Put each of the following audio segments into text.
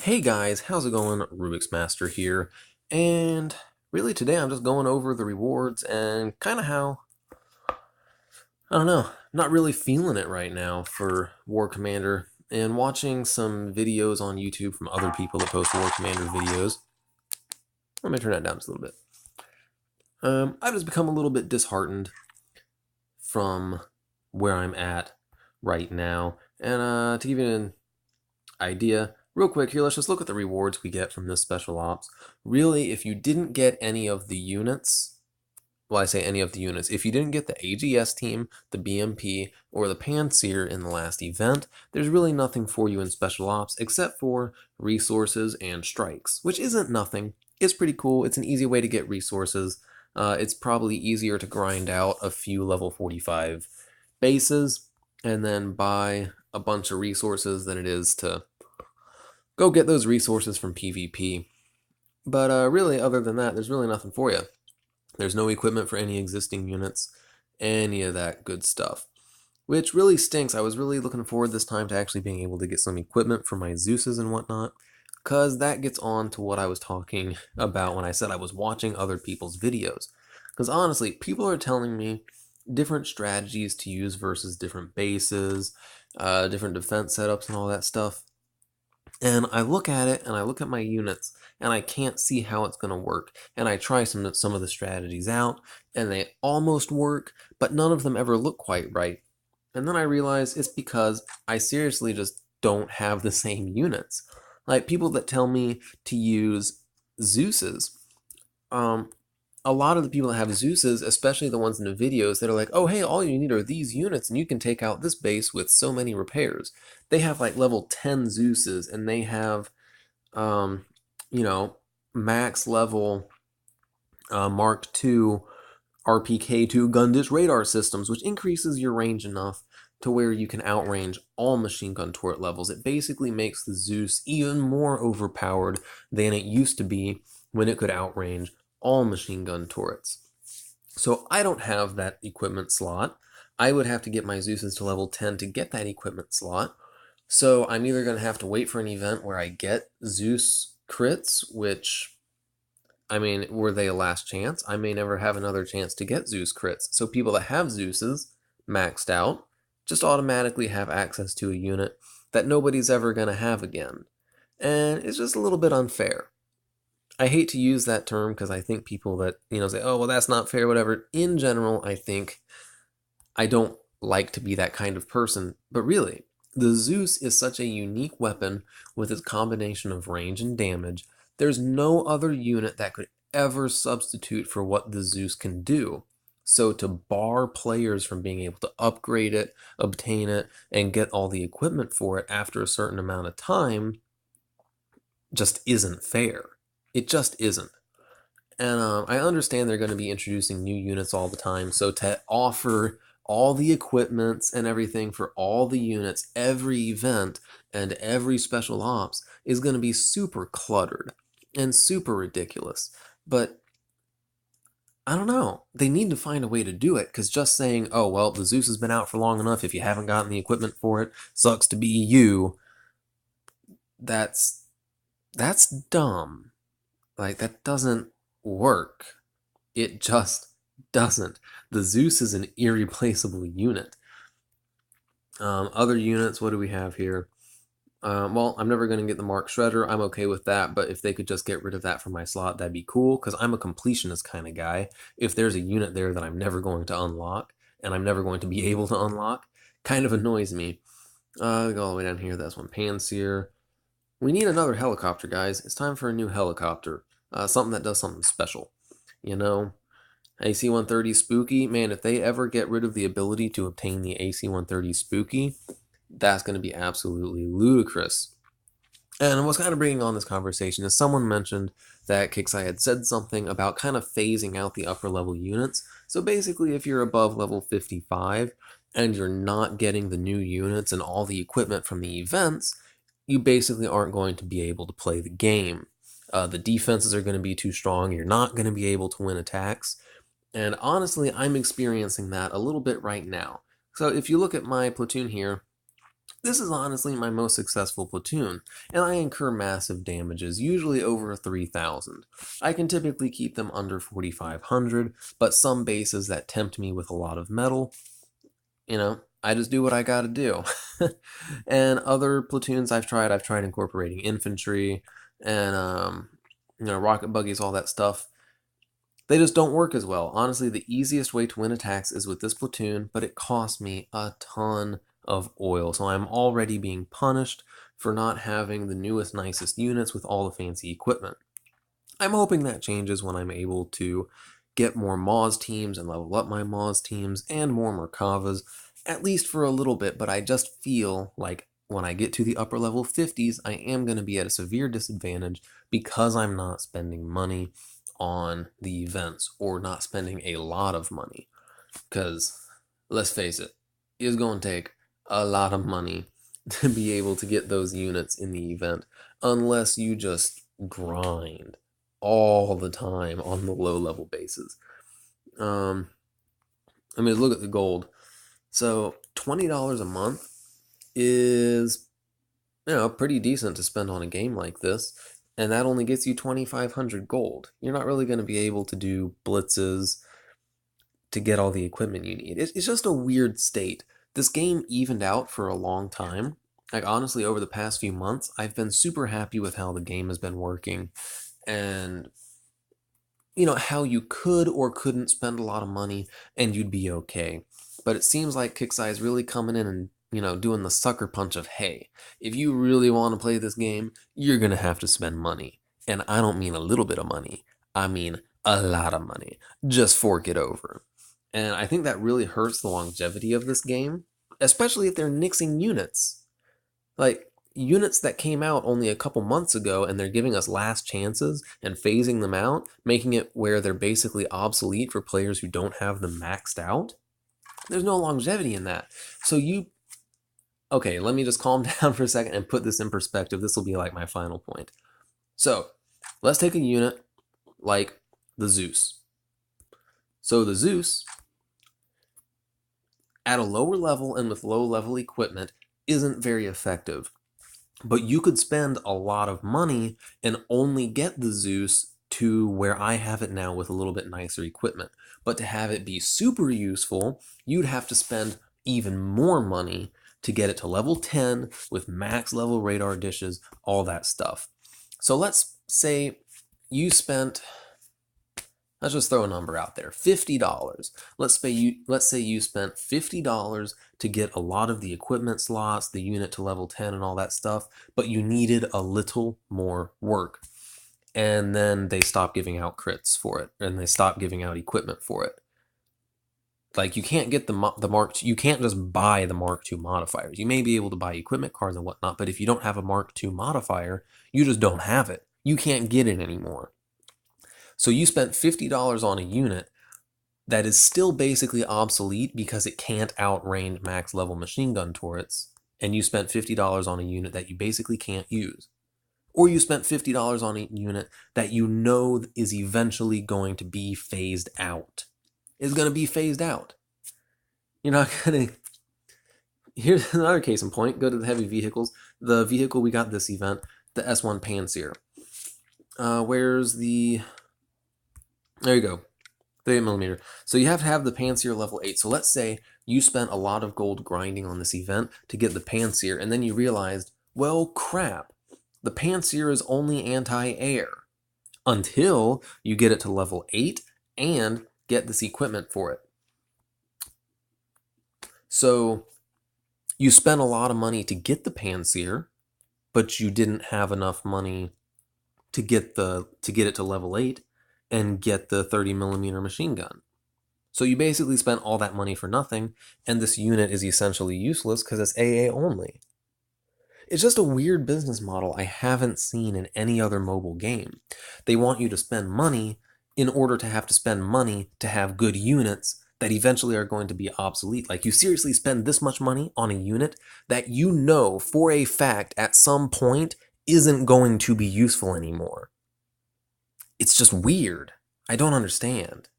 Hey guys, how's it going? Rubik's Master here, and really today I'm just going over the rewards and kind of how, I don't know, not really feeling it right now for War Commander, and watching some videos on YouTube from other people that post War Commander videos. Let me turn that down just a little bit. I've just become a little bit disheartened from where I'm at right now, and to give you an idea. Real quick here, let's just look at the rewards we get from this special ops. Really, if you didn't get any of the units, well, I say any of the units, if you didn't get the AGS team, the BMP, or the Panseer in the last event, there's really nothing for you in special ops except for resources and strikes, which isn't nothing. It's pretty cool. It's an easy way to get resources. It's probably easier to grind out a few level 45 bases and then buy a bunch of resources than it is to go get those resources from PvP. But really, other than that, there's really nothing for you. There's no equipment for any existing units, any of that good stuff. Which really stinks. I was really looking forward this time to actually being able to get some equipment for my Zeuses and whatnot, because that gets on to what I was talking about when I said I was watching other people's videos. Because honestly, people are telling me different strategies to use versus different bases, different defense setups and all that stuff. And I look at it and I look at my units and I can't see how it's going to work. And I try some of the strategies out and they almost work, but none of them ever look quite right. And then I realize it's because I seriously just don't have the same units. Like people that tell me to use Zeus's, um, a lot of the people that have Zeus's, especially the ones in the videos that are like, oh, hey, all you need are these units and you can take out this base with so many repairs. They have like level 10 Zeus's and they have, um, you know, max level Mark II RPK2 gun dish radar systems, which increases your range enough to where you can outrange all machine gun turret levels. It basically makes the Zeus even more overpowered than it used to be when it could outrange all machine gun turrets. So I don't have that equipment slot. I would have to get my Zeus's to level 10 to get that equipment slot. So I'm either going to have to wait for an event where I get Zeus crits, which, I mean, were they a last chance? I may never have another chance to get Zeus crits. So people that have Zeus's maxed out just automatically have access to a unit that nobody's ever going to have again. And it's just a little bit unfair. I hate to use that term because I think people that, say, oh, well, that's not fair, whatever. In general, I think I don't like to be that kind of person. But really, the Zeus is such a unique weapon with its combination of range and damage. There's no other unit that could ever substitute for what the Zeus can do. So to bar players from being able to upgrade it, obtain it, and get all the equipment for it after a certain amount of time just isn't fair. It just isn't. And I understand they're going to be introducing new units all the time, so to offer all the equipments and everything for all the units, every event, and every special ops is going to be super cluttered and super ridiculous. But I don't know. They need to find a way to do it, because just saying, oh, well, the Zeus has been out for long enough, if you haven't gotten the equipment for it, sucks to be you, that's dumb. Like, that doesn't work. It just doesn't. The Zeus is an irreplaceable unit. Other units, what do we have here? Well, I'm never going to get the Mark Shredder. I'm okay with that, but if they could just get rid of that from my slot, that'd be cool, because I'm a completionist kind of guy. If there's a unit there that I'm never going to unlock, and I'm never going to be able to unlock, kind of annoys me. Go all the way down here, that's one Panseer. We need another helicopter, guys. It's time for a new helicopter. Something that does something special. You know, AC-130 Spooky, man, if they ever get rid of the ability to obtain the AC-130 Spooky, that's going to be absolutely ludicrous. And what's kind of bringing on this conversation is someone mentioned that Kixeye had said something about kind of phasing out the upper level units. So basically, if you're above level 55 and you're not getting the new units and all the equipment from the events, you basically aren't going to be able to play the game. The defenses are going to be too strong. You're not going to be able to win attacks. And honestly, I'm experiencing that a little bit right now. So if you look at my platoon here, This is honestly my most successful platoon, and I incur massive damages, usually over 3,000. I can typically keep them under 4,500, but some bases that tempt me with a lot of metal, I just do what I gotta do. And other platoons I've tried incorporating infantry and, rocket buggies, all that stuff. They just don't work as well. Honestly, the easiest way to win attacks is with this platoon, but it costs me a ton of oil, so I'm already being punished for not having the newest, nicest units with all the fancy equipment. I'm hoping that changes when I'm able to get more Moz teams and level up my Moz teams and more Merkavas, at least for a little bit, but I just feel like when I get to the upper level 50s, I am going to be at a severe disadvantage because I'm not spending money on the events or not spending a lot of money. Because, let's face it is going to take a lot of money to be able to get those units in the event unless you just grind all the time on the low level bases. Look at the gold. So $20 a month is, pretty decent to spend on a game like this, and that only gets you 2,500 gold. You're not really going to be able to do blitzes to get all the equipment you need. It's just a weird state. This game evened out for a long time. Like, honestly, over the past few months, I've been super happy with how the game has been working, and how you could or couldn't spend a lot of money and you'd be okay. But it seems like Kixeye is really coming in and doing the sucker punch of, hey, if you really want to play this game, you're gonna have to spend money. And I don't mean a little bit of money, I mean a lot of money. Just fork it over. And I think that really hurts the longevity of this game, especially if they're nixing units. Like, units that came out only a couple months ago and they're giving us last chances and phasing them out, making it where they're basically obsolete for players who don't have them maxed out. There's no longevity in that. Okay, let me just calm down for a second and put this in perspective. This will be like my final point. So, let's take a unit like the Zeus. So the Zeus, at a lower level and with low level equipment, isn't very effective. But you could spend a lot of money and only get the Zeus to where I have it now with a little bit nicer equipment. But to have it be super useful, you'd have to spend even more money to get it to level 10 with max level radar dishes, all that stuff. So let's say you spent, let's just throw a number out there, $50. Let's say you spent $50 to get a lot of the equipment slots, the unit to level 10 and all that stuff, but you needed a little more work. And then they stop giving out crits for it, and they stop giving out equipment for it. Like, you can't get the Mark II, you can't just buy the Mark II modifiers. You may be able to buy equipment cards and whatnot, but if you don't have a Mark II modifier, you just don't have it. You can't get it anymore. So you spent $50 on a unit that is still basically obsolete because it can't outrange max level machine gun turrets, and you spent $50 on a unit that you basically can't use. Or you spent $50 on a unit that you know is eventually going to be phased out. It's going to be phased out. You're not going to... Here's another case in point. Go to the heavy vehicles. The vehicle we got this event, the S1 Panzer. Where's the... There you go. 38mm. So you have to have the Panzer level 8. So let's say you spent a lot of gold grinding on this event to get the Panzer, and then you realized, well, crap. The Panzer is only anti-air. Until you get it to level 8 and get this equipment for it. So you spent a lot of money to get the Panzer, but you didn't have enough money to get it to level 8 and get the 30mm machine gun. So you basically spent all that money for nothing, and this unit is essentially useless because it's AA only. It's just a weird business model I haven't seen in any other mobile game. They want you to spend money in order to have to spend money to have good units that eventually are going to be obsolete. Like, you seriously spend this much money on a unit that you know for a fact at some point isn't going to be useful anymore. It's just weird. I don't understand.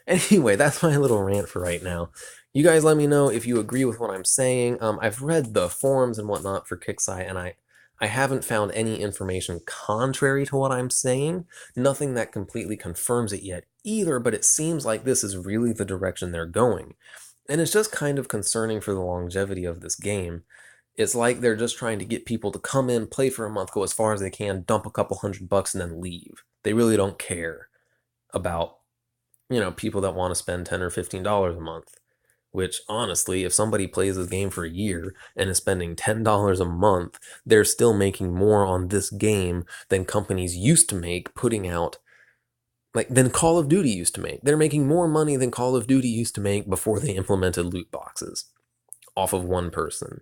Anyway, that's my little rant for right now. You guys let me know if you agree with what I'm saying. I've read the forums and whatnot for Kixeye, and I haven't found any information contrary to what I'm saying. Nothing that completely confirms it yet either, but it seems like this is really the direction they're going. And it's just kind of concerning for the longevity of this game. It's like they're just trying to get people to come in, play for a month, go as far as they can, dump a couple $100, and then leave. They really don't care about, people that want to spend $10 or $15 a month. Which, honestly, if somebody plays this game for a year and is spending $10 a month, they're still making more on this game than companies used to make putting out, like, than Call of Duty used to make. They're making more money than Call of Duty used to make before they implemented loot boxes off of one person.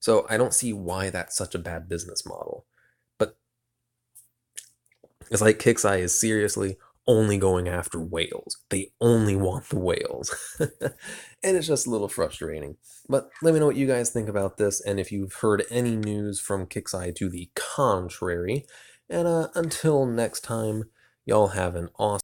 So I don't see why that's such a bad business model. But it's like Kixeye is seriously only going after whales. They only want the whales. And it's just a little frustrating. But let me know what you guys think about this, and if you've heard any news from Kixeye to the contrary. And until next time, y'all have an awesome